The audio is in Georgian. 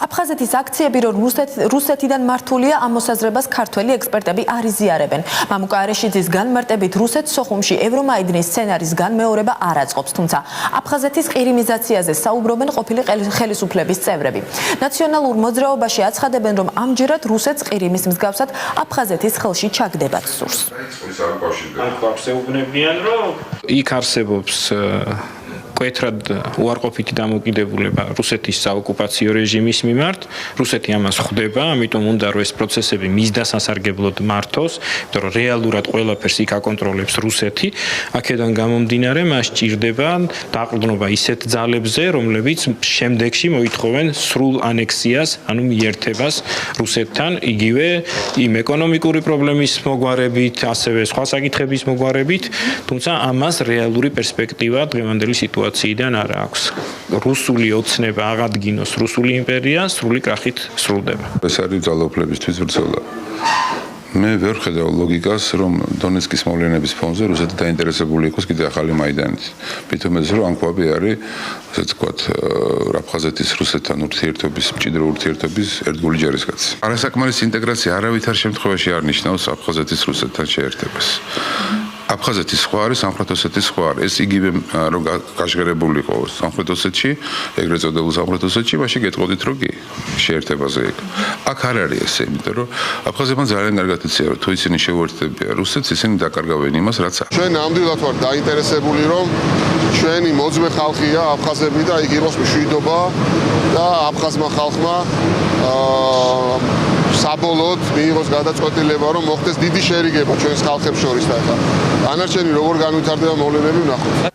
აფხაზეთის აქციები, რომ რუსეთიდან მართულია, ამ მოსაზრებას ქართველი ექსპერტები არ იზიარებენ. მამუკა არეშიძის განმარტებით, რუსეთს სოხუმში ევრომაიდნის სცენარის განმეორება არ აწყობს, თუმცა აფხაზეთის ყირიმიზაციაზე საუბრობენ ყოფილი ხელისუფლების წევრები. ნაციონალურ მოძრაობაში აცხადებენ, რომ ამჯერად რუსეთს ყირიმის მსგავსად აფხაზეთის ხელში ჩაგდებაც სურს. იქ არსებობს კვეთრად უარყოფითი დამოკიდებულება რუსეთის საოკუპაციო რეჟიმის მიმართ. რუსეთი ამას ხვდება, ამიტომ უნდა რომ ეს პროცესები მისდასასარგებლოდ მართოს, იმიტომ რომ რეალურად ყველაფერს იქ აკონტროლებს რუსეთი. აქედან გამომდინარე, მას ჭირდება დაყრდნობა ისეთ ძალებზე, რომლებიც შემდეგში მოითხოვენ სრულ ანექსიას, ანუ მიერთებას რუსეთთან, იგივე იმ ეკონომიკური პრობლემის მოგვარებით, ასევე სხვა საკითხების მოგვარებით, თუმცა ამას რეალური პერსპექტივა დღევანდელი სიტუაციიდან არ აქვს. რუსული ოცნება აღადგინოს რუსული იმპერია სრული კრახით სრულდება. ეს არის ძალაუფლებისთვის ბრძოლა. მე ვერ ხედავ ლოგიკას, რომ დონეცკის მოვლენების ფონზე რუსეთი დაინტერესებული იყოს კიდე ახალი მაიდანით. მითუმეტეს, რომ ამ ქვაბი არის, ასე ვთქვათ, აფხაზეთის რუსეთთან ურთიერთობის, მჭიდრო ურთიერთობის ერთგული ჯარისკაცი. არასაკმარის ინტეგრაცია არავითარ შემთხვევაში არ ნიშნავს აფხაზეთის რუსეთთან შეერთებას. აფხაზეთის სხვა არის, სამხრეთ ოსეთის სხვა არის. ეს იგივე რომ გაშღერებული იყო სამხრეთ ოსეთში, ეგრეთ წოდებულ სამხრეთ ოსეთში, მაშინ გეტყოდით რომ კი შეერთებაზე იქ. აქ არ არის ესე, იმიტომ რომ აფხაზებმა ძალიან კარგად იციან, რომ თუ ისინი შეუერთდებიან რუსეთს, ისინი დაკარგავენ იმას, რაც აქვს. ჩვენ ნამდვილად ვართ დაინტერესებული, რომ ჩვენი მოძმე ხალხია აფხაზები და იქ იყოს მშვიდობა და აფხაზმა ხალხმა საბოლოოდ მიიღოს გადაწყვეტილება, რომ მოხდეს დიდი შერიგება ჩვენს ხალხებს შორის და ახლა დანარჩენი როგორ განვითარდება მოვლენები ვნახოთ.